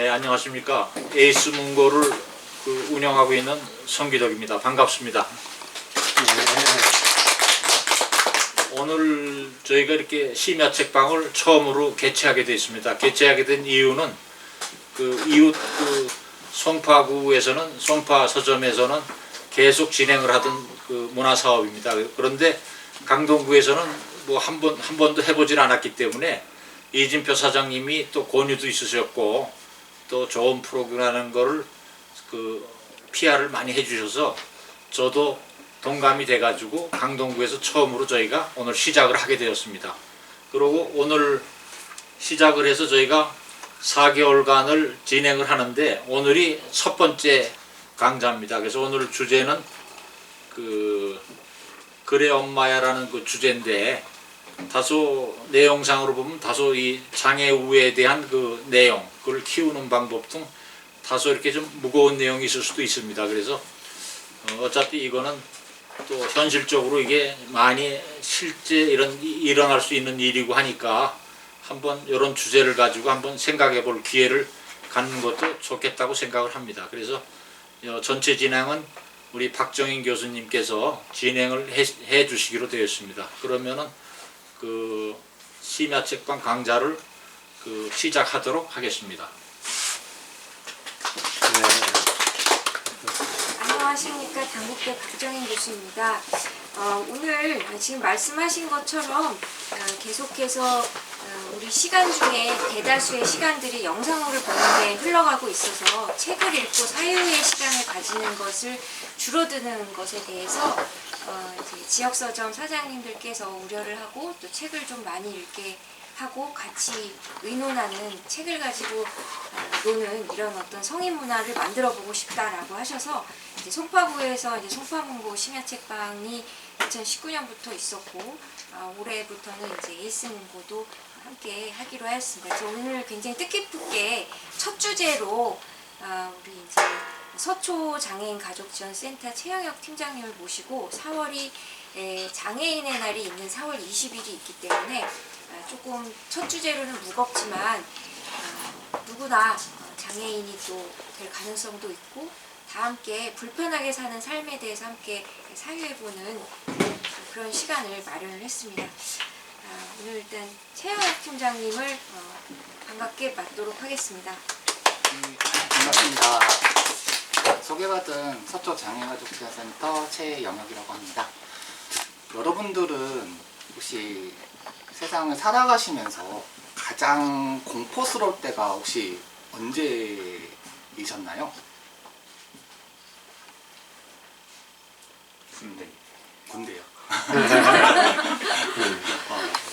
안녕하십니까. 에이스 문고를 운영하고 있는 성기덕입니다. 반갑습니다. 오늘 저희가 이렇게 심야책방을 처음으로 개최하게 되었습니다. 개최하게 된 이유는 이웃 송파구에서는, 송파 서점에서는 계속 진행을 하던 문화사업입니다. 그런데 강동구에서는 한 번도 해보질 않았기 때문에 이진표 사장님이 또 권유도 있으셨고 또 좋은 프로그램이라는 거를 PR을 많이 해주셔서 저도 동감이 돼가지고 강동구에서 처음으로 저희가 오늘 시작을 하게 되었습니다. 그리고 오늘 시작을 해서 저희가 4개월간을 진행을 하는데 오늘이 첫 번째 강좌입니다. 그래서 오늘 주제는 그래 엄마야라는 주제인데 다소 내용상으로 보면 다소 이 장애 우에 대한 내용, 그걸 키우는 방법 등 다소 이렇게 좀 무거운 내용이 있을 수도 있습니다. 그래서 어차피 이거는 또 현실적으로 이게 많이 실제 일어날 수 있는 일이고 하니까 한번 이런 주제를 가지고 한번 생각해 볼 기회를 갖는 것도 좋겠다고 생각을 합니다. 그래서 전체 진행은 우리 박정인 교수님께서 진행을 해 주시기로 되었습니다. 그러면은 심야책방 강좌를 시작하도록 하겠습니다. 네. 안녕하십니까. 당국대 박정인 교수입니다. 오늘 지금 말씀하신 것처럼 계속해서 우리 시간 중에 대다수의 시간들이 영상으로 보는데 흘러가고 있어서 책을 읽고 사유의 시간을 가지는 것을 줄어드는 것에 대해서 이제 지역서점 사장님들께서 우려를 하고 또 책을 좀 많이 읽게 하고 같이 의논하는, 책을 가지고 노는 이런 어떤 성인 문화를 만들어 보고 싶다라고 하셔서 이제 송파구에서 이제 송파문고 심야책방이 2019년부터 있었고 올해부터는 이제 에이스 문고도 함께 하기로 하였습니다. 그래서 오늘 굉장히 뜻깊게 첫 주제로 우리 이제 서초 장애인 가족지원센터 최영혁 팀장님을 모시고 4월이 장애인의 날이 있는 4월 20일이 있기 때문에 조금 첫 주제로는 무겁지만 누구나 장애인이 또 될 가능성도 있고 다 함께 불편하게 사는 삶에 대해서 함께 사유해보는 그런 시간을 마련을 했습니다. 오늘 일단 최영혁 팀장님을 반갑게 맞도록 하겠습니다. 반갑습니다. 소개받은 서초 장애가족지원센터 최영혁이라고 합니다. 여러분들은 혹시 세상을 살아가시면서 가장 공포스러울 때가 혹시 언제이셨나요? 군대요.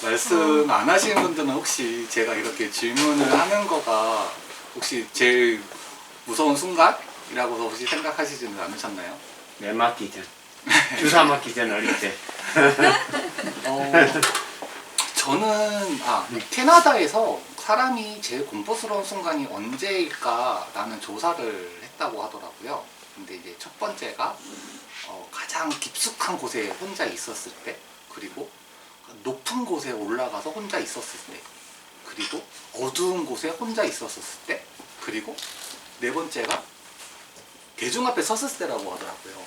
말씀 안 하시는 분들은 혹시 제가 이렇게 질문을 하는 거가 혹시 제일 무서운 순간이라고 혹시 생각하시지는 않으셨나요? 매 맞기 전, 주사 맞기 전 어릴 때. 저는 캐나다에서 사람이 제일 공포스러운 순간이 언제일까라는 조사를 했다고 하더라고요. 근데 이제 첫 번째가 가장 깊숙한 곳에 혼자 있었을 때, 그리고 높은 곳에 올라가서 혼자 있었을 때, 그리고 어두운 곳에 혼자 있었을 때, 그리고 네 번째가 대중 앞에 섰을 때라고 하더라고요.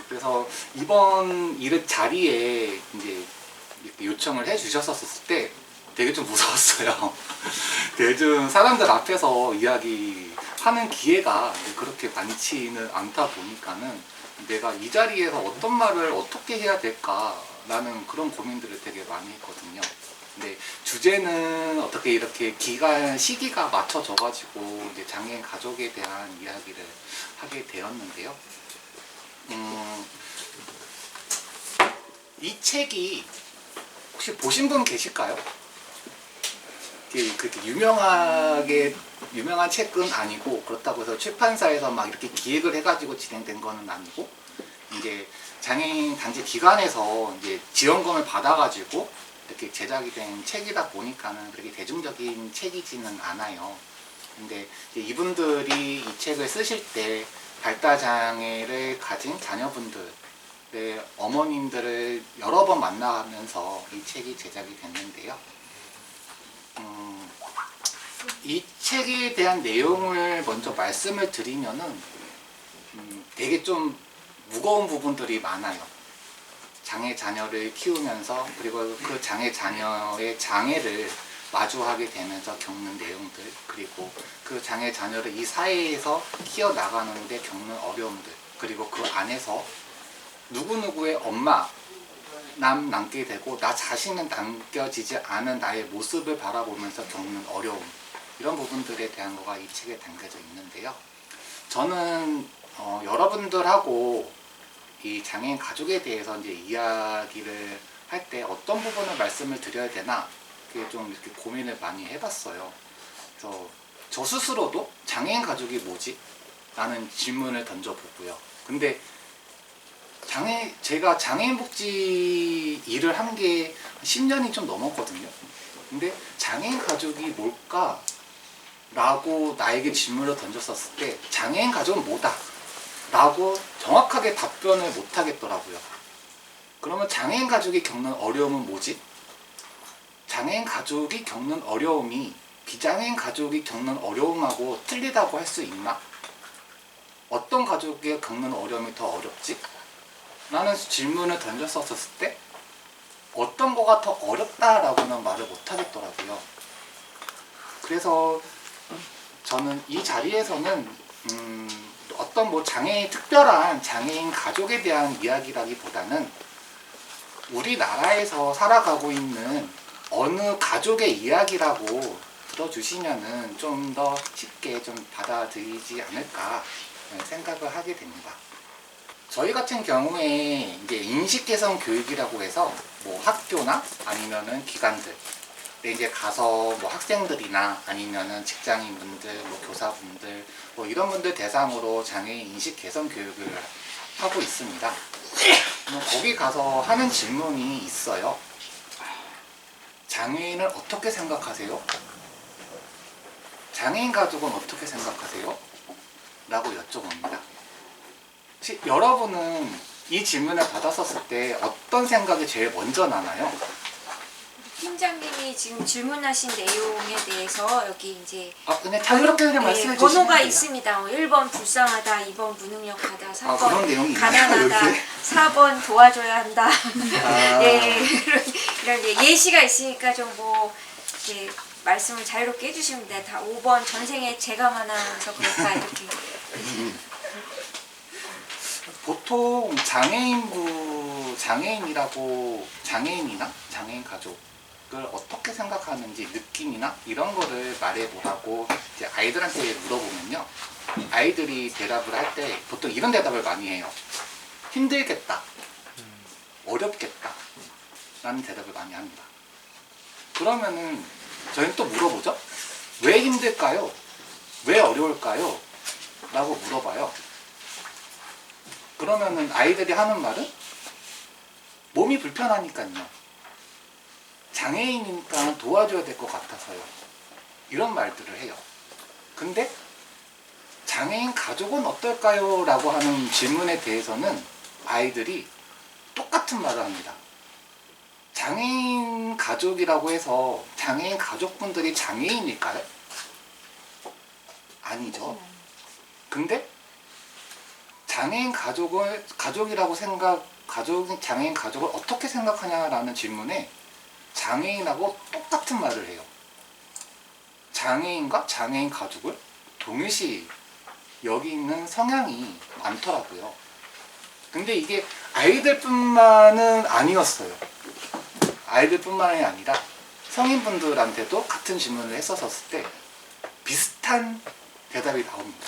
그래서 이번 자리에 이제 이렇게 요청을 해주셨었을 때 되게 좀 무서웠어요. 대중 사람들 앞에서 이야기하는 기회가 그렇게 많지는 않다 보니까는 내가 이 자리에서 어떤 말을 어떻게 해야 될까라는 그런 고민들을 되게 많이 했거든요. 근데 주제는 어떻게 이렇게 시기가 맞춰져가지고 이제 장애인 가족에 대한 이야기를 하게 되었는데요. 이 책이 혹시 보신 분 계실까요? 그렇게 유명한 책은 아니고, 그렇다고 해서 출판사에서 막 이렇게 기획을 해가지고 진행된 거는 아니고, 이제 장애인 단체 기관에서 이제 지원금을 받아가지고 이렇게 제작이 된 책이다 보니까는 그렇게 대중적인 책이지는 않아요. 근데 이분들이 이 책을 쓰실 때 발달장애를 가진 자녀분들의 어머님들을 여러 번 만나면서 이 책이 제작이 됐는데요. 이 책에 대한 내용을 먼저 말씀을 드리면은 되게 좀 무거운 부분들이 많아요. 장애 자녀를 키우면서 그리고 그 장애 자녀의 장애를 마주하게 되면서 겪는 내용들, 그리고 그 장애 자녀를 이 사회에서 키워나가는데 겪는 어려움들, 그리고 그 안에서 누구누구의 엄마 남게 되고 나 자신은 남겨지지 않은 나의 모습을 바라보면서 겪는 어려움, 이런 부분들에 대한 거가 이 책에 담겨져 있는데요. 저는 여러분들하고 이 장애인 가족에 대해서 이제 이야기를 할 때 어떤 부분을 말씀을 드려야 되나, 그게 좀 이렇게 고민을 많이 해봤어요. 그래서 저 스스로도 장애인 가족이 뭐지? 라는 질문을 던져보고요. 근데 제가 장애인 복지 일을 한 게 10년이 좀 넘었거든요. 근데 장애인 가족이 뭘까? 라고 나에게 질문을 던졌었을 때 장애인 가족은 뭐다? 라고 정확하게 답변을 못 하겠더라고요. 그러면 장애인 가족이 겪는 어려움은 뭐지? 장애인 가족이 겪는 어려움이 비장애인 가족이 겪는 어려움하고 틀리다고 할 수 있나? 어떤 가족이 겪는 어려움이 더 어렵지? 라는 질문을 던졌었을 때 어떤 거가 더 어렵다라고는 말을 못 하겠더라고요. 그래서 저는 이 자리에서는 어떤 뭐 특별한 장애인 가족에 대한 이야기라기보다는 우리나라에서 살아가고 있는 어느 가족의 이야기라고 들어주시면은 좀 더 쉽게 좀 받아들이지 않을까 생각을 하게 됩니다. 저희 같은 경우에 이제 인식 개선 교육이라고 해서 뭐 학교나 아니면은 기관들 이제 가서 뭐 학생들이나 아니면은 직장인분들, 뭐 교사분들, 뭐 이런 분들 대상으로 장애인 인식 개선 교육을 하고 있습니다. 거기 가서 하는 질문이 있어요. 장애인을 어떻게 생각하세요? 장애인 가족은 어떻게 생각하세요? 라고 여쭤봅니다. 혹시 여러분은 이 질문을 받았었을 때 어떤 생각이 제일 먼저 나나요? 팀장님이 지금 질문하신 내용에 대해서 여기 이제 그냥 자유롭게 그냥 말씀해 주시면 번호가 돼요. 있습니다. 1번 불쌍하다, 2번 무능력하다, 3번 그런 내용이 있나요, 가난하다, 여기에? 4번 도와줘야 한다. 예, 이런 예시가 있으니까 좀 뭐 이렇게 말씀을 자유롭게 해주시면 돼요. 다 5번 전생에 제가만 하면서 그럴까 이렇게. 보통 장애인이나 장애인 가족을 어떻게 생각하는지 느낌이나 이런 거를 말해보라고 이제 아이들한테 물어보면요, 아이들이 대답을 할 때 보통 이런 대답을 많이 해요. 힘들겠다, 어렵겠다 라는 대답을 많이 합니다. 그러면은 저희는 또 물어보죠. 왜 힘들까요? 왜 어려울까요? 라고 물어봐요. 그러면은 아이들이 하는 말은 몸이 불편하니까요. 장애인이니까 도와줘야 될 것 같아서요. 이런 말들을 해요. 근데 장애인 가족은 어떨까요? 라고 하는 질문에 대해서는 아이들이 똑같은 말을 합니다. 장애인 가족이라고 해서 장애인 가족분들이 장애인일까요? 아니죠. 근데 장애인 가족이라고 장애인 가족을 어떻게 생각하냐라는 질문에 장애인하고 똑같은 말을 해요. 장애인과 장애인 가족을 동일시 여기는 성향이 많더라고요. 근데 이게 아이들뿐만은 아니었어요. 아이들뿐만이 아니라 성인분들한테도 같은 질문을 했었을 때 비슷한 대답이 나옵니다.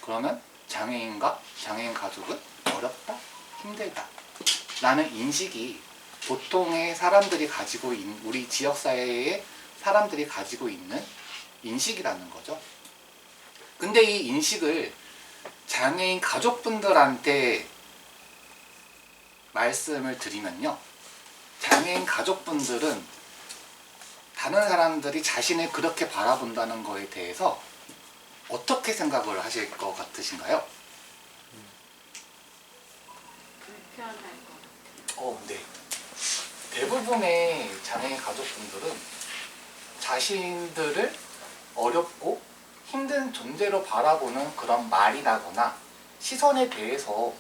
그러면 장애인과 장애인 가족은 어렵다, 힘들다 라는 인식이 보통의 사람들이 가지고 있는, 우리 지역사회의 사람들이 가지고 있는 인식이라는 거죠. 근데 이 인식을 장애인 가족분들한테 말씀을 드리면요, 장애인 가족분들은 다른 사람들이 자신을 그렇게 바라본다는 거에 대해서 어떻게 생각을 하실 것 같으신가요? 불편할 것 같아요. 네. 대부분의 장애인 가족분들은 자신들을 어렵고 힘든 존재로 바라보는 그런 말이라거나 시선에 대해서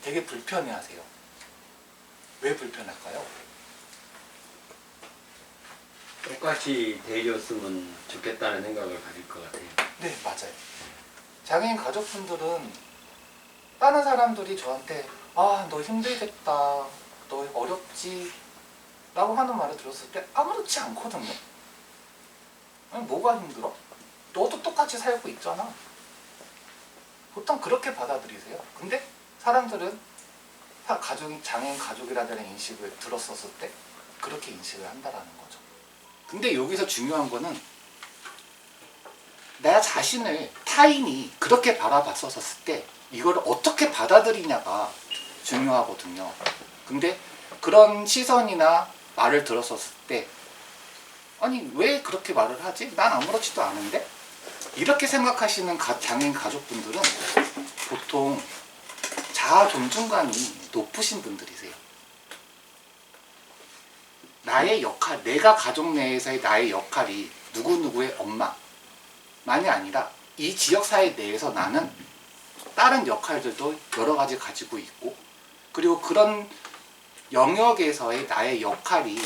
되게 불편해하세요. 왜 불편할까요? 똑같이 대해줬으면 좋겠다는 생각을 가질 것 같아요. 네, 맞아요. 장애인 가족분들은 다른 사람들이 저한테 아, 너 힘들겠다, 너 어렵지 라고 하는 말을 들었을 때 아무렇지 않거든요. 아니, 뭐가 힘들어? 너도 똑같이 살고 있잖아. 보통 그렇게 받아들이세요. 근데 사람들은 장애인 가족이라는 인식을 들었었을 때 그렇게 인식을 한다라는 거죠. 근데 여기서 중요한 거는 내 자신을 타인이 그렇게 바라봤었을 때 이걸 어떻게 받아들이냐가 중요하거든요. 근데 그런 시선이나 말을 들었었을 때 아니 왜 그렇게 말을 하지? 난 아무렇지도 않은데? 이렇게 생각하시는 장애인 가족분들은 보통 자아 존중감이 높으신 분들이세요. 나의 역할, 내가 가족 내에서의 나의 역할이 누구누구의 엄마만이 아니라 이 지역사회 내에서 나는 다른 역할들도 여러 가지 가지고 있고 그리고 그런 영역에서의 나의 역할이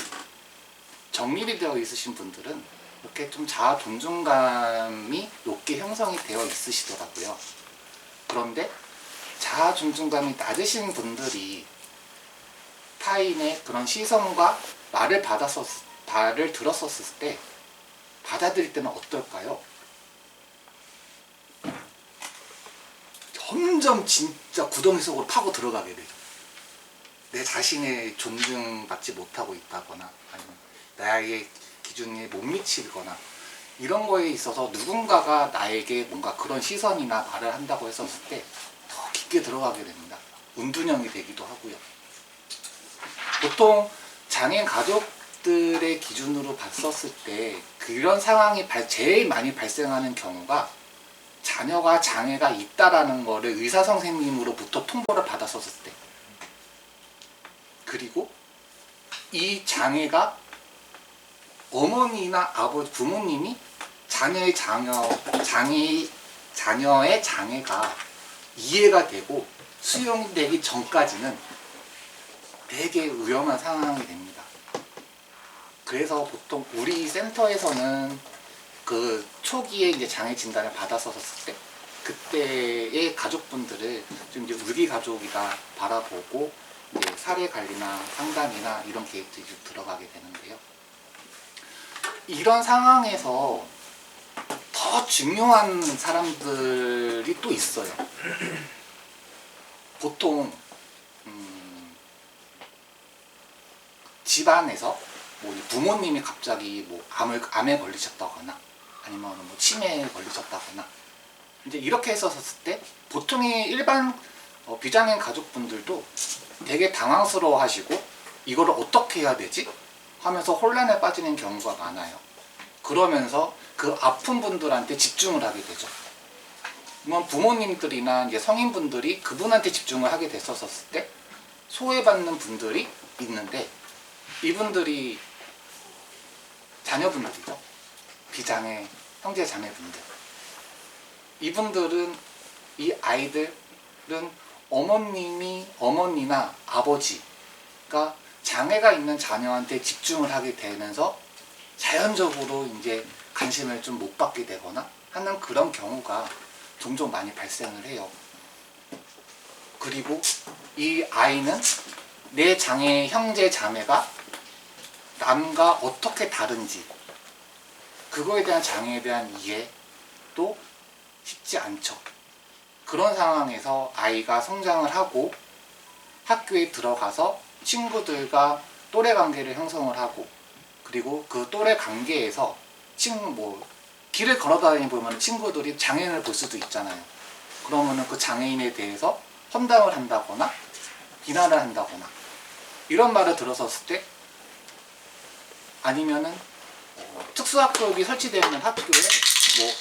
정립이 되어 있으신 분들은 이렇게 좀 자아 존중감이 높게 형성이 되어 있으시더라고요. 그런데 자아 존중감이 낮으신 분들이 타인의 그런 시선과 말을 들었었을 때 받아들일 때는 어떨까요? 점점 진짜 구덩이 속으로 파고 들어가게 되죠. 내 자신의 존중받지 못하고 있다거나 아니면 나의 기준에 못 미치거나 이런 거에 있어서 누군가가 나에게 뭔가 그런 시선이나 말을 한다고 했었을 때 더 깊게 들어가게 됩니다. 운둔형이 되기도 하고요. 보통 장애인 가족들의 기준으로 봤었을 때 그런 상황이 제일 많이 발생하는 경우가 자녀가 장애가 있다라는 거를 의사 선생님으로부터 통보를 받았었을 때 그리고 이 장애가 어머니나 아버지 부모님이 자녀의 장애가 이해가 되고 수용되기 전까지는 되게 위험한 상황이 됩니다. 그래서 보통 우리 센터에서는 그 초기에 이제 장애 진단을 받았었을 때 그때의 가족분들을 좀 이제 우리 가족이다 바라보고 이제 사례 관리나 상담이나 이런 계획들이 좀 들어가게 되는데요. 이런 상황에서 더 중요한 사람들이 또 있어요. 보통 집안에서 뭐 부모님이 갑자기 뭐 암에 걸리셨다거나 아니면 뭐 치매에 걸리셨다거나 이제 이렇게 했었을 때 보통의 일반 비장애인 가족분들도 되게 당황스러워하시고 이거를 어떻게 해야 되지? 하면서 혼란에 빠지는 경우가 많아요. 그러면서 그 아픈 분들한테 집중을 하게 되죠. 그러면 부모님들이나 이제 성인분들이 그분한테 집중을 하게 됐었을 때 소외받는 분들이 있는데 이분들이 자녀분들이죠. 비장애 형제 자매분들. 이분들은 이 아이들은 어머니나 아버지가 장애가 있는 자녀한테 집중을 하게 되면서 자연적으로 이제 관심을 좀 못 받게 되거나 하는 그런 경우가 종종 많이 발생을 해요. 그리고 이 아이는 내 장애 형제 자매가 남과 어떻게 다른지 그거에 대한 장애에 대한 이해도 쉽지 않죠. 그런 상황에서 아이가 성장을 하고 학교에 들어가서 친구들과 또래 관계를 형성을 하고 그리고 그 또래 관계에서 길을 걸어다니는 보면 친구들이 장애인을 볼 수도 있잖아요. 그러면은 그 장애인에 대해서 험담을 한다거나 비난을 한다거나 이런 말을 들었었을 때 아니면은 특수학급이 설치되어 있는 학교에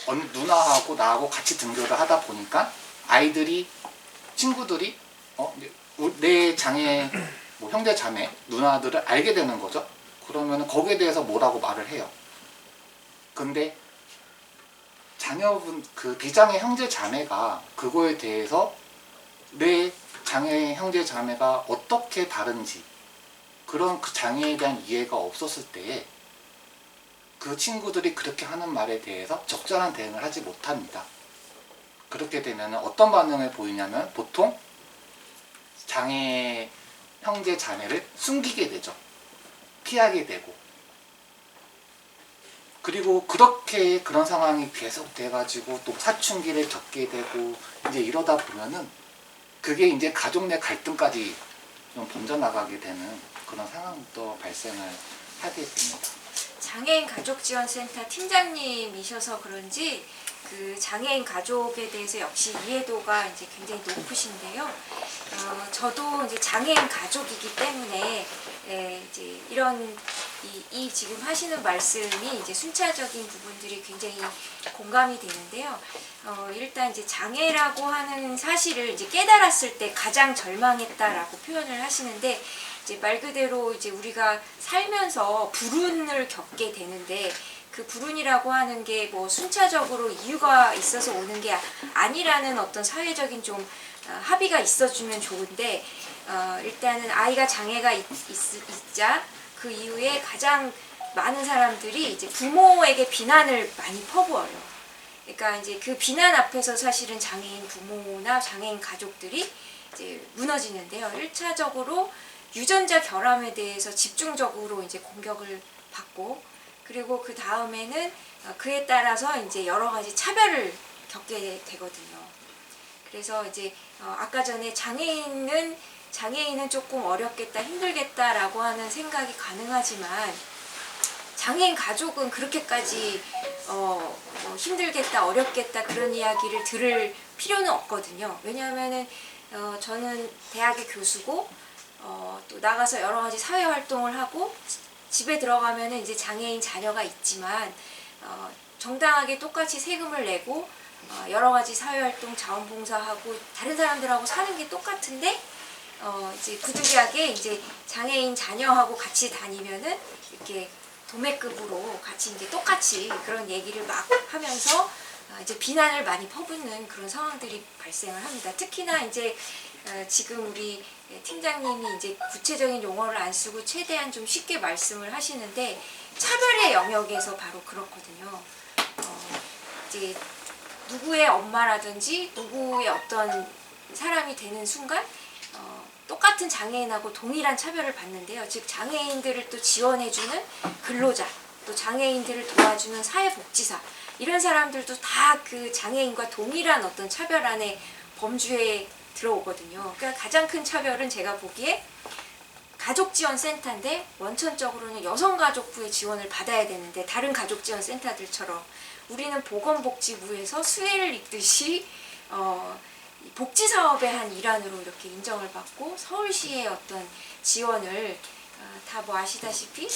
뭐 누나하고 나하고 같이 등교를 하다 보니까 친구들이 내 장애 뭐 형제 자매 누나들을 알게 되는 거죠. 그러면 거기에 대해서 뭐라고 말을 해요. 근데 자녀분 그 비장애 형제 자매가 그거에 대해서 내 장애 형제 자매가 어떻게 다른지 그런 그 장애에 대한 이해가 없었을 때에 그 친구들이 그렇게 하는 말에 대해서 적절한 대응을 하지 못합니다. 그렇게 되면 어떤 반응을 보이냐면 보통 장애 형제 자매를 숨기게 되죠. 피하게 되고. 그리고 그렇게 그런 상황이 계속 돼가지고 또 사춘기를 겪게 되고 이제 이러다 보면은 그게 이제 가족 내 갈등까지 좀 번져나가게 되는 그런 상황도 발생을 하게 됩니다. 장애인 가족지원센터 팀장님이셔서 그런지 그 장애인 가족에 대해서 역시 이해도가 이제 굉장히 높으신데요. 저도 이제 장애인 가족이기 때문에 이제 이런 이 지금 하시는 말씀이 이제 순차적인 부분들이 굉장히 공감이 되는데요. 일단 이제 장애라고 하는 사실을 이제 깨달았을 때 가장 절망했다라고 표현을 하시는데 이제 말 그대로 이제 우리가 살면서 불운을 겪게 되는데 그 불운이라고 하는 게 뭐 순차적으로 이유가 있어서 오는 게 아니라는 어떤 사회적인 좀 합의가 있어주면 좋은데 일단은 아이가 장애가 있자 그 이후에 가장 많은 사람들이 이제 부모에게 비난을 많이 퍼부어요. 그러니까 이제 그 비난 앞에서 사실은 장애인 부모나 장애인 가족들이 이제 무너지는데요. 1차적으로 유전자 결함에 대해서 집중적으로 이제 공격을 받고 그리고 그 다음에는 그에 따라서 이제 여러 가지 차별을 겪게 되거든요. 그래서 이제 아까 전에 장애인은 조금 어렵겠다, 힘들겠다라고 하는 생각이 가능하지만 장애인 가족은 그렇게까지 힘들겠다, 어렵겠다 그런 이야기를 들을 필요는 없거든요. 왜냐하면은 저는 대학의 교수고 또 나가서 여러 가지 사회 활동을 하고 집에 들어가면은 이제 장애인 자녀가 있지만 정당하게 똑같이 세금을 내고 여러 가지 사회 활동 자원봉사하고 다른 사람들하고 사는 게 똑같은데 이제 부득이하게 이제 장애인 자녀하고 같이 다니면은 이렇게 도매급으로 같이 이제 똑같이 그런 얘기를 막 하면서 이제 비난을 많이 퍼붓는 그런 상황들이 발생을 합니다. 특히나 이제 지금 우리 팀장님이 이제 구체적인 용어를 안 쓰고 최대한 좀 쉽게 말씀을 하시는데 차별의 영역에서 바로 그렇거든요. 이제 누구의 엄마라든지 누구의 어떤 사람이 되는 순간 똑같은 장애인하고 동일한 차별을 받는데요. 즉 장애인들을 또 지원해주는 근로자, 또 장애인들을 도와주는 사회복지사 이런 사람들도 다 그 장애인과 동일한 어떤 차별 안에 범주에 들어오거든요. 그러니까 가장 큰 차별은 제가 보기에 가족지원센터인데 원천적으로는 여성가족부의 지원을 받아야 되는데 다른 가족지원센터들처럼 우리는 보건복지부에서 수혜를 입듯이 복지사업의 한 일환으로 이렇게 인정을 받고 서울시의 어떤 지원을 다 뭐 아시다시피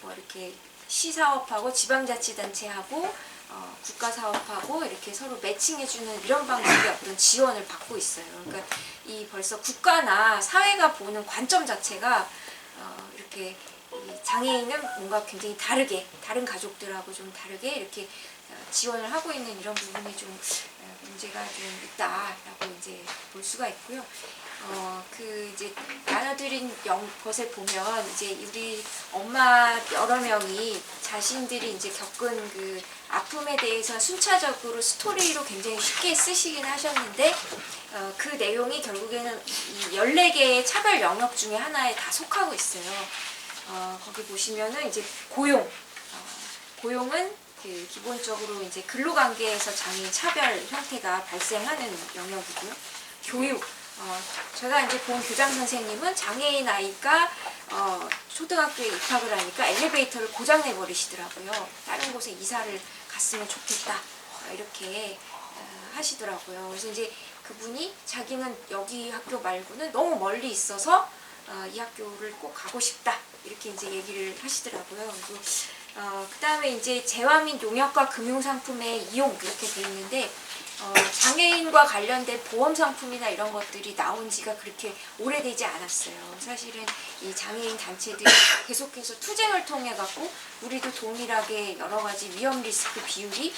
뭐 이렇게 시사업하고 지방자치단체하고 국가사업하고 이렇게 서로 매칭해주는 이런 방식의 어떤 지원을 받고 있어요. 그러니까 이 벌써 국가나 사회가 보는 관점 자체가 이렇게 장애인은 뭔가 굉장히 다르게 다른 가족들하고 좀 다르게 이렇게 지원을 하고 있는 이런 부분이 좀 문제가 좀 있다라고 이제 볼 수가 있고요. 그 이제 나눠드린 것에 보면 이제 우리 엄마 여러 명이 자신들이 이제 겪은 그 아픔에 대해서 순차적으로 스토리로 굉장히 쉽게 쓰시긴 하셨는데 그 내용이 결국에는 이 14개의 차별 영역 중에 하나에 다 속하고 있어요. 거기 보시면은 이제 고용은 그 기본적으로 이제 근로관계에서 장애인 차별 형태가 발생하는 영역이고요. 교육, 제가 이제 본 교장 선생님은 장애인 아이가 초등학교에 입학을 하니까 엘리베이터를 고장내 버리시더라고요. 다른 곳에 이사를 갔으면 좋겠다 이렇게 하시더라고요. 그래서 이제 그분이 자기는 여기 학교 말고는 너무 멀리 있어서 이 학교를 꼭 가고 싶다 이렇게 이제 얘기를 하시더라고요. 그리고 그다음에 이제 재화 및 농약과 금융상품의 이용 이렇게 돼 있는데 장애인과 관련된 보험 상품이나 이런 것들이 나온 지가 그렇게 오래되지 않았어요. 사실은 이 장애인 단체들이 계속해서 투쟁을 통해 갖고 우리도 동일하게 여러 가지 위험 리스크 비율이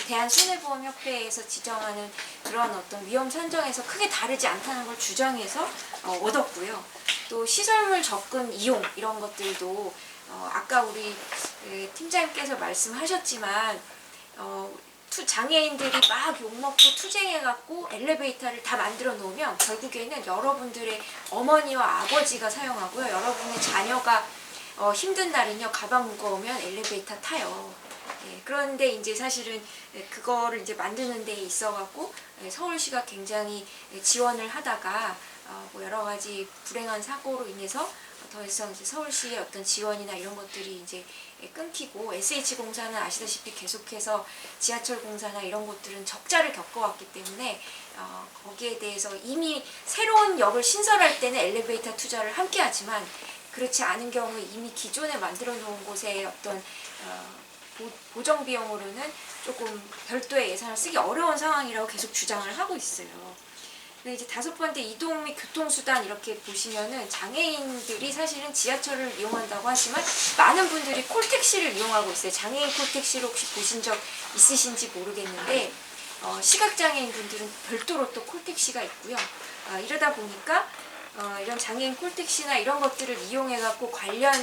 대한손해보험협회에서 지정하는 그런 어떤 위험 산정에서 크게 다르지 않다는 걸 주장해서 얻었고요. 또 시설물 접근 이용 이런 것들도 아까 우리 팀장님께서 말씀하셨지만 장애인들이 막 욕먹고 투쟁해갖고 엘리베이터를 다 만들어 놓으면 결국에는 여러분들의 어머니와 아버지가 사용하고요. 여러분의 자녀가 힘든 날은요, 가방 무거우면 엘리베이터 타요. 그런데 이제 사실은 그거를 이제 만드는 데 있어갖고 서울시가 굉장히 지원을 하다가 뭐 여러 가지 불행한 사고로 인해서 더 이상 이제 서울시의 어떤 지원이나 이런 것들이 이제 끊기고 SH공사는 아시다시피 계속해서 지하철 공사나 이런 것들은 적자를 겪어왔기 때문에 거기에 대해서 이미 새로운 역을 신설할 때는 엘리베이터 투자를 함께 하지만 그렇지 않은 경우에 이미 기존에 만들어 놓은 곳에 어떤 보정 비용으로는 조금 별도의 예산을 쓰기 어려운 상황이라고 계속 주장을 하고 있어요. 근데 이제 5번째 이동 및 교통수단 이렇게 보시면은 장애인들이 사실은 지하철을 이용한다고 하지만 많은 분들이 콜택시를 이용하고 있어요. 장애인 콜택시를 혹시 보신 적 있으신지 모르겠는데 시각장애인 분들은 별도로 또 콜택시가 있고요. 이러다 보니까 이런 장애인 콜택시나 이런 것들을 이용해갖고 관련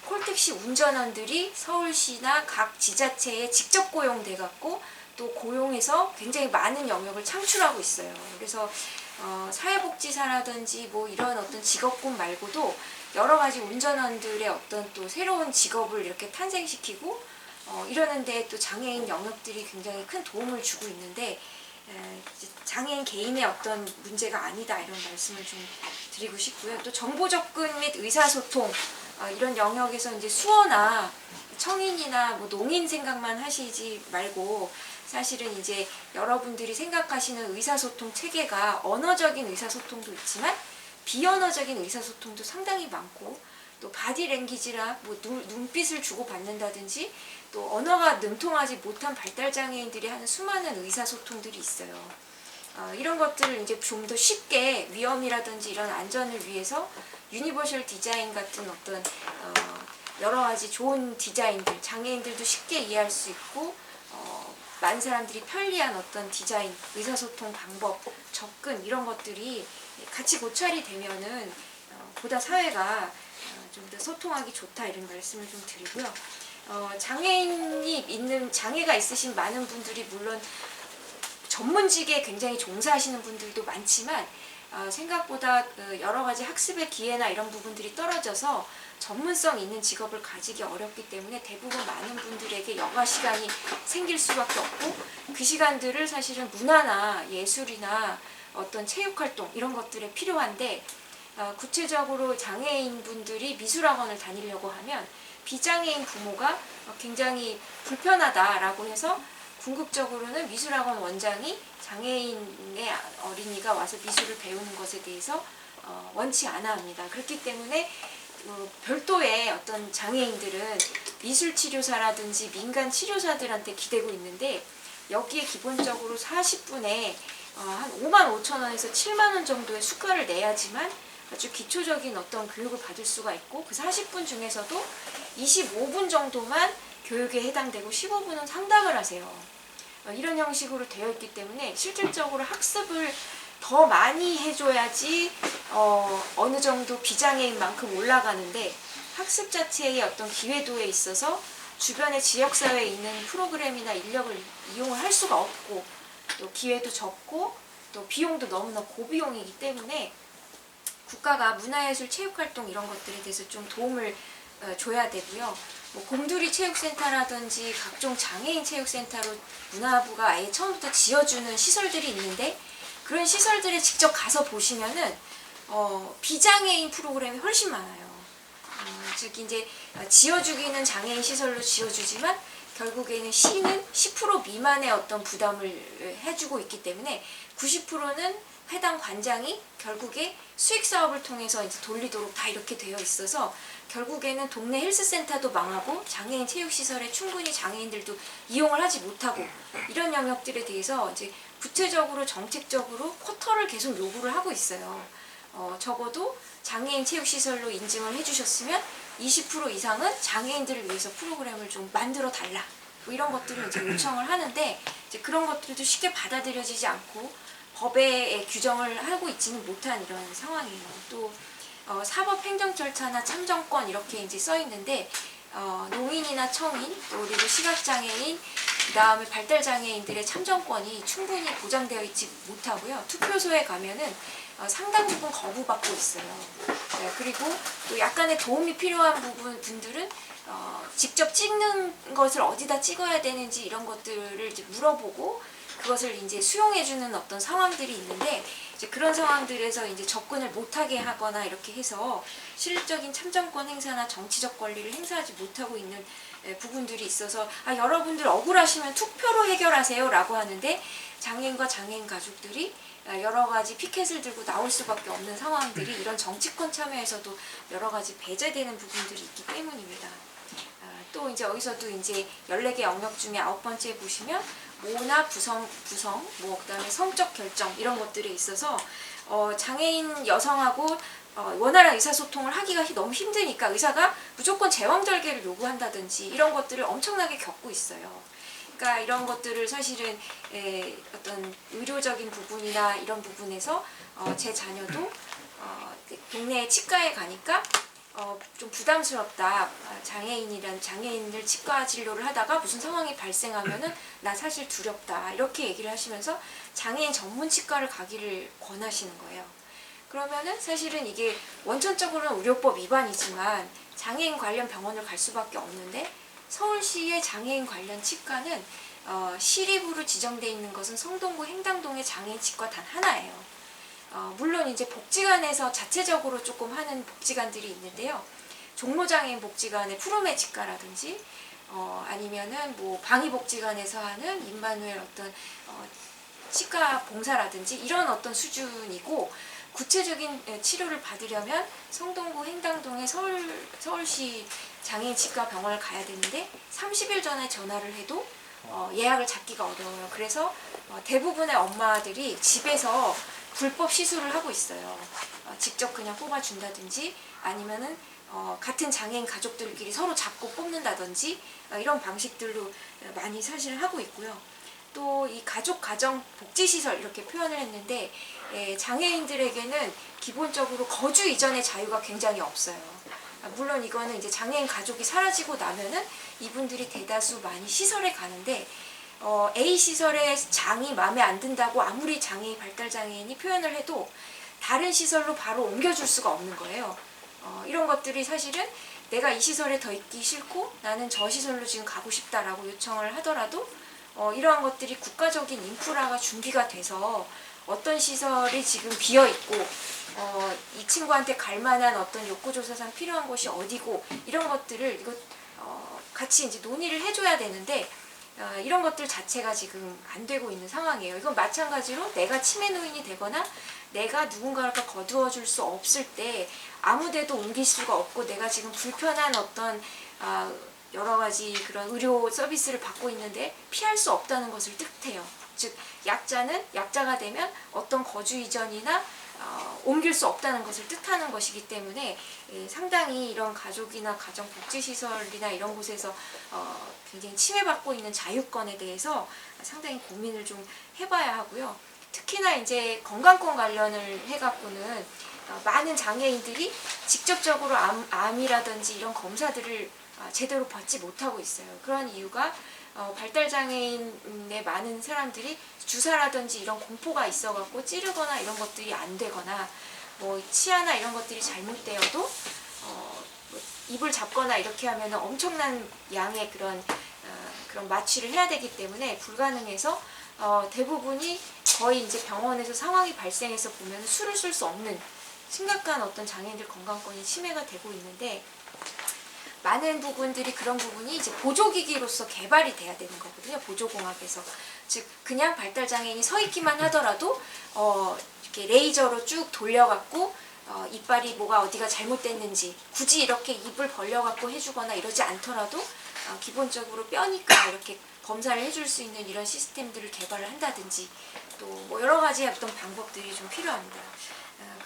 콜택시 운전원들이 서울시나 각 지자체에 직접 고용돼갖고 또 고용해서 굉장히 많은 영역을 창출하고 있어요. 그래서 사회복지사라든지 뭐 이런 어떤 직업군 말고도 여러 가지 운전원들의 어떤 또 새로운 직업을 이렇게 탄생시키고 이러는데 또 장애인 영역들이 굉장히 큰 도움을 주고 있는데 장애인 개인의 어떤 문제가 아니다 이런 말씀을 좀 드리고 싶고요. 또 정보 접근 및 의사소통 이런 영역에서 이제 수어나 청인이나 뭐 농인 생각만 하시지 말고 사실은 이제 여러분들이 생각하시는 의사소통 체계가 언어적인 의사소통도 있지만 비언어적인 의사소통도 상당히 많고 또 바디랭귀지라 뭐 눈빛을 주고받는다든지 또 언어가 능통하지 못한 발달장애인들이 하는 수많은 의사소통들이 있어요. 이런 것들을 이제 좀 더 쉽게 위험이라든지 이런 안전을 위해서 유니버셜 디자인 같은 어떤 여러 가지 좋은 디자인들, 장애인들도 쉽게 이해할 수 있고 많은 사람들이 편리한 어떤 디자인, 의사소통 방법, 접근 이런 것들이 같이 고찰이 되면은 보다 사회가 좀 더 소통하기 좋다 이런 말씀을 좀 드리고요. 장애가 있으신 많은 분들이 물론 전문직에 굉장히 종사하시는 분들도 많지만 생각보다 여러 가지 학습의 기회나 이런 부분들이 떨어져서 전문성 있는 직업을 가지기 어렵기 때문에 대부분 많은 분들에게 여가 시간이 생길 수밖에 없고 그 시간들을 사실은 문화나 예술이나 어떤 체육활동 이런 것들에 필요한데 구체적으로 장애인 분들이 미술학원을 다니려고 하면 비장애인 부모가 굉장히 불편하다라고 해서 궁극적으로는 미술학원 원장이 장애인의 어린이가 와서 미술을 배우는 것에 대해서 원치 않아 합니다. 그렇기 때문에 별도의 어떤 장애인들은 미술치료사라든지 민간치료사들한테 기대고 있는데 여기에 기본적으로 40분에 한 55,000원에서 7만원 정도의 수가를 내야지만 아주 기초적인 어떤 교육을 받을 수가 있고 그 40분 중에서도 25분 정도만 교육에 해당되고 15분은 상담을 하세요. 이런 형식으로 되어 있기 때문에 실질적으로 학습을 더 많이 해줘야지 어느 정도 비장애인만큼 올라가는데 학습 자체의 어떤 기회도에 있어서 주변의 지역사회에 있는 프로그램이나 인력을 이용을 할 수가 없고 또 기회도 적고 또 비용도 너무나 고비용이기 때문에 국가가 문화예술 체육활동 이런 것들에 대해서 좀 도움을 줘야 되고요. 뭐 곰돌이 체육센터라든지 각종 장애인 체육센터로 문화부가 아예 처음부터 지어주는 시설들이 있는데 그런 시설들에 직접 가서 보시면은 비장애인 프로그램이 훨씬 많아요. 즉 이제 지어주기는 장애인 시설로 지어주지만 결국에는 시는 10% 미만의 어떤 부담을 해주고 있기 때문에 90%는 해당 관장이 결국에 수익 사업을 통해서 이제 돌리도록 다 이렇게 되어 있어서 결국에는 동네 헬스센터도 망하고 장애인 체육시설에 충분히 장애인들도 이용을 하지 못하고 이런 영역들에 대해서 이제 구체적으로 정책적으로 쿼터를 계속 요구를 하고 있어요. 적어도 장애인 체육시설로 인증을 해주셨으면 20% 이상은 장애인들을 위해서 프로그램을 좀 만들어 달라. 뭐 이런 것들을 이제 요청을 하는데 이제 그런 것들도 쉽게 받아들여지지 않고 법에 규정을 하고 있지는 못한 이런 상황이에요. 또 사법 행정 절차나 참정권 이렇게 이제 써 있는데 노인이나 청인 그리고 시각장애인 그다음에 발달장애인들의 참정권이 충분히 보장되어 있지 못하고요. 투표소에 가면은 상당 부분 거부받고 있어요. 네, 그리고 또 약간의 도움이 필요한 분들은 직접 찍는 것을 어디다 찍어야 되는지 이런 것들을 이제 물어보고 그것을 이제 수용해주는 어떤 상황들이 있는데 이제 그런 상황들에서 이제 접근을 못하게 하거나 이렇게 해서 실질적인 참정권 행사나 정치적 권리를 행사하지 못하고 있는 부분들이 있어서 여러분들 억울하시면 투표로 해결하세요라고 하는데 장애인과 장애인 가족들이 여러 가지 피켓을 들고 나올 수밖에 없는 상황들이 이런 정치권 참여에서도 여러 가지 배제되는 부분들이 있기 때문입니다. 또 이제 여기서도 이제 14개 영역 중에 9번째 보시면 모나 부성, 뭐 그다음에 성적 결정 이런 것들에 있어서 장애인 여성하고 원활한 의사소통을 하기가 너무 힘드니까 의사가 무조건 제왕절개를 요구한다든지 이런 것들을 엄청나게 겪고 있어요. 그러니까 이런 것들을 사실은 어떤 의료적인 부분이나 이런 부분에서 제 자녀도 동네 치과에 가니까 좀 부담스럽다. 장애인을 치과 진료를 하다가 무슨 상황이 발생하면은 나 사실 두렵다. 이렇게 얘기를 하시면서 장애인 전문 치과를 가기를 권하시는 거예요. 그러면은 사실은 이게 원천적으로는 의료법 위반이지만 장애인 관련 병원을 갈 수밖에 없는데 서울시의 장애인 관련 치과는 시립으로 지정되어 있는 것은 성동구 행당동의 장애인 치과 단 하나예요. 물론 이제 복지관에서 자체적으로 조금 하는 복지관들이 있는데요. 종로장애인 복지관의 푸르메 치과라든지 아니면은 뭐 방위복지관에서 하는 임마누엘 어떤 치과 봉사라든지 이런 어떤 수준이고 구체적인 치료를 받으려면 성동구 행당동의 서울시 장애인 치과 병원을 가야 되는데 30일 전에 전화를 해도 예약을 잡기가 어려워요. 그래서 대부분의 엄마들이 집에서 불법 시술을 하고 있어요. 직접 그냥 뽑아준다든지 아니면은 같은 장애인 가족들끼리 서로 잡고 뽑는다든지 이런 방식들로 많이 사실 하고 있고요. 또 이 가족 가정 복지시설 이렇게 표현을 했는데 장애인들에게는 기본적으로 거주 이전의 자유가 굉장히 없어요. 물론 이거는 이제 장애인 가족이 사라지고 나면은 이분들이 대다수 많이 시설에 가는데 A 시설의 장이 마음에 안 든다고 아무리 장애인 발달장애인이 표현을 해도 다른 시설로 바로 옮겨줄 수가 없는 거예요. 이런 것들이 사실은 내가 이 시설에 더 있기 싫고 나는 저 시설로 지금 가고 싶다라고 요청을 하더라도 이러한 것들이 국가적인 인프라가 준비가 돼서 어떤 시설이 지금 비어 있고 이 친구한테 갈 만한 어떤 욕구조사상 필요한 곳이 어디고 이런 것들을 같이 이제 논의를 해줘야 되는데 이런 것들 자체가 지금 안 되고 있는 상황이에요. 이건 마찬가지로 내가 치매 노인이 되거나 내가 누군가를 거두어 줄 수 없을 때 아무데도 옮길 수가 없고 내가 지금 불편한 어떤 여러 가지 그런 의료 서비스를 받고 있는데 피할 수 없다는 것을 뜻해요. 즉 약자는 약자가 되면 어떤 거주 이전이나 옮길 수 없다는 것을 뜻하는 것이기 때문에 상당히 이런 가족이나 가정복지시설이나 이런 곳에서 굉장히 침해받고 있는 자유권에 대해서 상당히 고민을 좀 해봐야 하고요. 특히나 이제 건강권 관련을 해갖고는 많은 장애인들이 직접적으로 암이라든지 이런 검사들을 제대로 받지 못하고 있어요. 그런 이유가 발달장애인의 많은 사람들이 주사라든지 이런 공포가 있어갖고 찌르거나 이런 것들이 안 되거나 뭐 치아나 이런 것들이 잘못되어도 입을 잡거나 이렇게 하면 엄청난 양의 그런 마취를 해야 되기 때문에 불가능해서 대부분이 거의 이제 병원에서 상황이 발생해서 보면 술을 쓸 수 없는 심각한 어떤 장애인들 건강권이 침해가 되고 있는데 많은 부분들이 그런 부분이 이제 보조기기로서 개발이 돼야 되는 거거든요. 보조공학에서. 즉 그냥 발달장애인이 서 있기만 하더라도 이렇게 레이저로 쭉 돌려갖고 이빨이 뭐가 어디가 잘못됐는지 굳이 이렇게 입을 벌려갖고 해주거나 이러지 않더라도 기본적으로 뼈니까 이렇게 검사를 해줄 수 있는 이런 시스템들을 개발을 한다든지 또 뭐 여러 가지 어떤 방법들이 좀 필요합니다.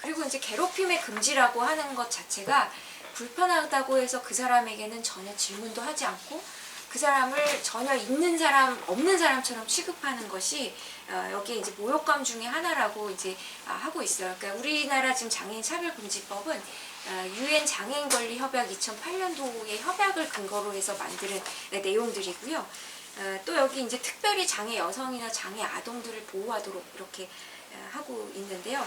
그리고 이제 괴롭힘의 금지라고 하는 것 자체가 불편하다고 해서 그 사람에게는 전혀 질문도 하지 않고 그 사람을 전혀 있는 사람 없는 사람처럼 취급하는 것이 여기에 이제 모욕감 중에 하나라고 이제 하고 있어요. 그러니까 우리나라 지금 장애인 차별금지법은 유엔 장애인 권리 협약 2008년도의 협약을 근거로 해서 만드는 내용들이고요. 또 여기 이제 특별히 장애 여성이나 장애 아동들을 보호하도록 이렇게 하고 있는데요.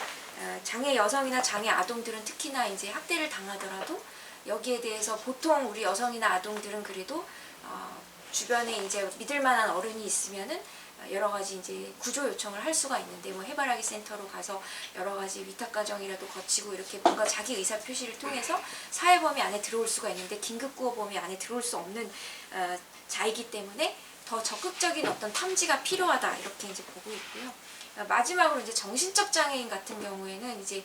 장애 여성이나 장애 아동들은 특히나 이제 학대를 당하더라도 여기에 대해서 보통 우리 여성이나 아동들은 그래도 주변에 이제 믿을 만한 어른이 있으면은 여러 가지 이제 구조 요청을 할 수가 있는데 뭐 해바라기 센터로 가서 여러 가지 위탁 과정이라도 거치고 이렇게 뭔가 자기 의사 표시를 통해서 사회 범위 안에 들어올 수가 있는데 긴급 구호 범위 안에 들어올 수 없는 자이기 때문에 더 적극적인 어떤 탐지가 필요하다 이렇게 이제 보고 있고요. 마지막으로 이제 정신적 장애인 같은 경우에는 이제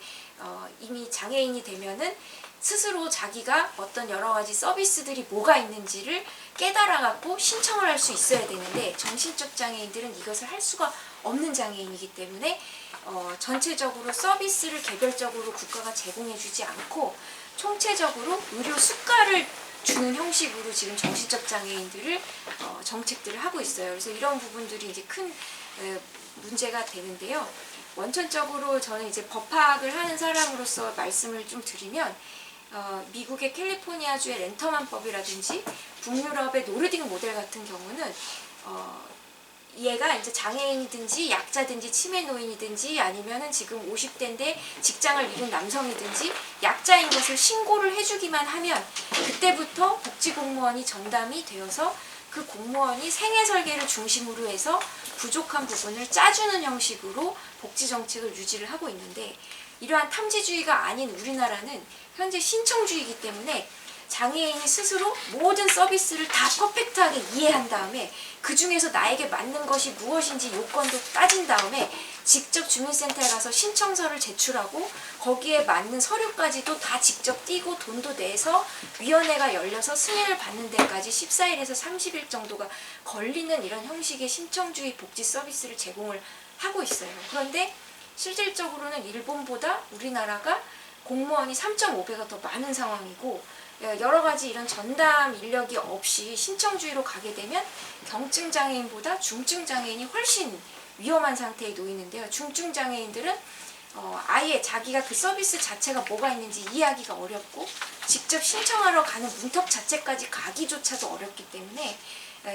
이미 장애인이 되면은 스스로 자기가 어떤 여러 가지 서비스들이 뭐가 있는지를 깨달아갖고 신청을 할 수 있어야 되는데 정신적 장애인들은 이것을 할 수가 없는 장애인이기 때문에 전체적으로 서비스를 개별적으로 국가가 제공해주지 않고 총체적으로 의료 수가를 주는 형식으로 지금 정신적 장애인들을 정책들을 하고 있어요. 그래서 이런 부분들이 이제 큰 문제가 되는데요. 원천적으로 저는 이제 법학을 하는 사람으로서 말씀을 좀 드리면 미국의 캘리포니아주의 렌터만법이라든지 북유럽의 노르딕 모델 같은 경우는 얘가 이제 장애인이든지 약자든지 치매 노인이든지 아니면은 지금 50대인데 직장을 잃은 남성이든지 약자인 것을 신고를 해주기만 하면 그때부터 복지공무원이 전담이 되어서 그 공무원이 생애 설계를 중심으로 해서 부족한 부분을 짜주는 형식으로 복지정책을 유지를 하고 있는데 이러한 탐지주의가 아닌 우리나라는 현재 신청주의이기 때문에 장애인이 스스로 모든 서비스를 다 퍼펙트하게 이해한 다음에 그 중에서 나에게 맞는 것이 무엇인지 요건도 따진 다음에 직접 주민센터에 가서 신청서를 제출하고 거기에 맞는 서류까지도 다 직접 띄고 돈도 내서 위원회가 열려서 승인을 받는 데까지 14일에서 30일 정도가 걸리는 이런 형식의 신청주의 복지 서비스를 제공을 하고 있어요. 그런데 실질적으로는 일본보다 우리나라가 공무원이 3.5배가 더 많은 상황이고 여러 가지 이런 전담 인력이 없이 신청주의로 가게 되면 경증 장애인보다 중증 장애인이 훨씬 위험한 상태에 놓이는데요. 중증 장애인들은 아예 자기가 그 서비스 자체가 뭐가 있는지 이해하기가 어렵고 직접 신청하러 가는 문턱 자체까지 가기조차도 어렵기 때문에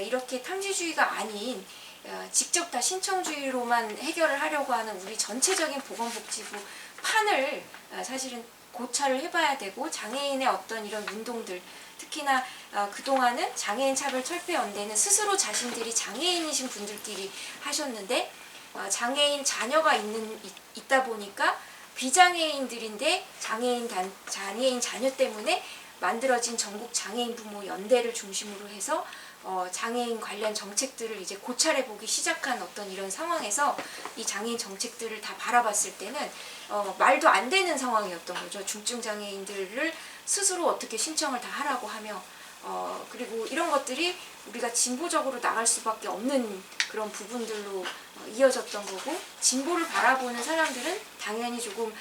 이렇게 탐지주의가 아닌 직접 다 신청주의로만 해결을 하려고 하는 우리 전체적인 보건복지부 판을 사실은 고찰을 해봐야 되고 장애인의 어떤 이런 운동들 특히나 그동안은 장애인 차별 철폐 연대는 스스로 자신들이 장애인이신 분들끼리 하셨는데 장애인 자녀가 있다 보니까 비장애인들인데 장애인 자녀 때문에 만들어진 전국 장애인 부모 연대를 중심으로 해서 장애인 관련 정책들을 이제 고찰해 보기 시작한 어떤 이런 상황에서 이 장애인 정책들을 다 바라봤을 때는 말도 안 되는 상황이었던 거죠. 중증 장애인들을 스스로 어떻게 신청을 다 하라고 하며 그리고 이런 것들이 우리가 진보적으로 나갈 수밖에 없는 그런 부분들로 이어졌던 거고 진보를 바라보는 사람들은 당연히 조금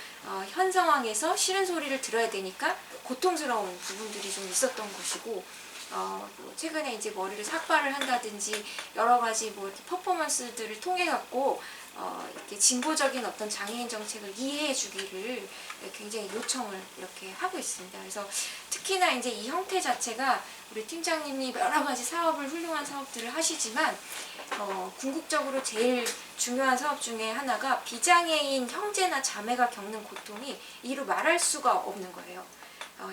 현 상황에서 싫은 소리를 들어야 되니까 고통스러운 부분들이 좀 있었던 것이고 뭐 최근에 이제 머리를 삭발을 한다든지 여러 가지 뭐 이렇게 퍼포먼스들을 통해 갖고 이렇게 진보적인 어떤 장애인 정책을 이해해 주기를 굉장히 요청을 이렇게 하고 있습니다. 그래서 특히나 이제 이 형태 자체가 우리 팀장님이 여러 가지 훌륭한 사업들을 하시지만 궁극적으로 제일 중요한 사업 중에 하나가 비장애인 형제나 자매가 겪는 고통이 이루 말할 수가 없는 거예요.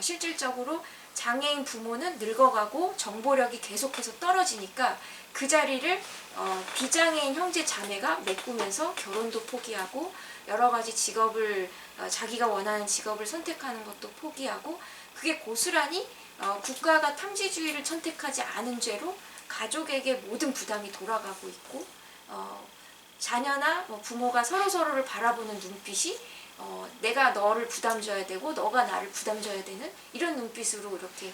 실질적으로 장애인 부모는 늙어가고 정보력이 계속해서 떨어지니까 그 자리를 비장애인 형제 자매가 메꾸면서 결혼도 포기하고 여러 가지 직업을 자기가 원하는 직업을 선택하는 것도 포기하고 그게 고스란히 국가가 탐지주의를 선택하지 않은 죄로 가족에게 모든 부담이 돌아가고 있고 자녀나 뭐 부모가 서로서로를 바라보는 눈빛이 내가 너를 부담 줘야 되고 너가 나를 부담 줘야 되는 이런 눈빛으로 이렇게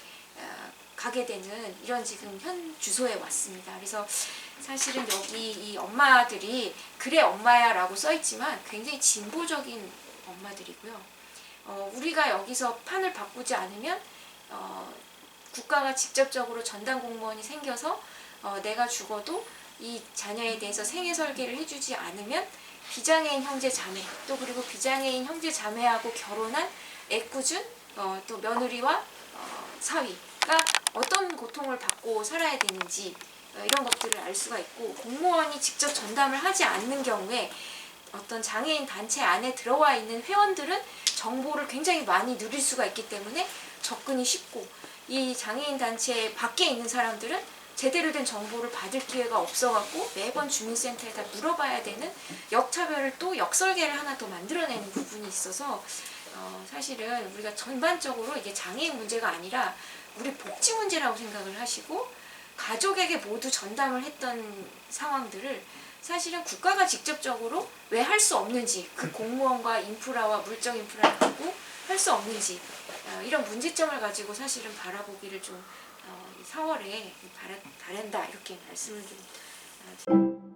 가게 되는 이런 지금 현 주소에 왔습니다. 그래서 사실은 여기 이 엄마들이 그래 엄마야 라고 써있지만 굉장히 진보적인 엄마들이고요. 우리가 여기서 판을 바꾸지 않으면 국가가 직접적으로 전담 공무원이 생겨서 내가 죽어도 이 자녀에 대해서 생애 설계를 해주지 않으면 비장애인 형제 자매 또 그리고 비장애인 형제 자매하고 결혼한 애꿎은 또 며느리와 사위가 어떤 고통을 받고 살아야 되는지 이런 것들을 알 수가 있고 공무원이 직접 전담을 하지 않는 경우에 어떤 장애인 단체 안에 들어와 있는 회원들은 정보를 굉장히 많이 누릴 수가 있기 때문에 접근이 쉽고 이 장애인 단체 밖에 있는 사람들은 제대로 된 정보를 받을 기회가 없어갖고 매번 주민센터에다 물어봐야 되는 역차별을 또 역설계를 하나 더 만들어내는 부분이 있어서 사실은 우리가 전반적으로 이게 장애인 문제가 아니라 우리 복지 문제라고 생각을 하시고 가족에게 모두 전담을 했던 상황들을 사실은 국가가 직접적으로 왜 할 수 없는지 그 공무원과 인프라와 물적 인프라를 갖고 할 수 없는지 이런 문제점을 가지고 사실은 바라보기를 좀 4월에 바란다 이렇게 말씀을 좀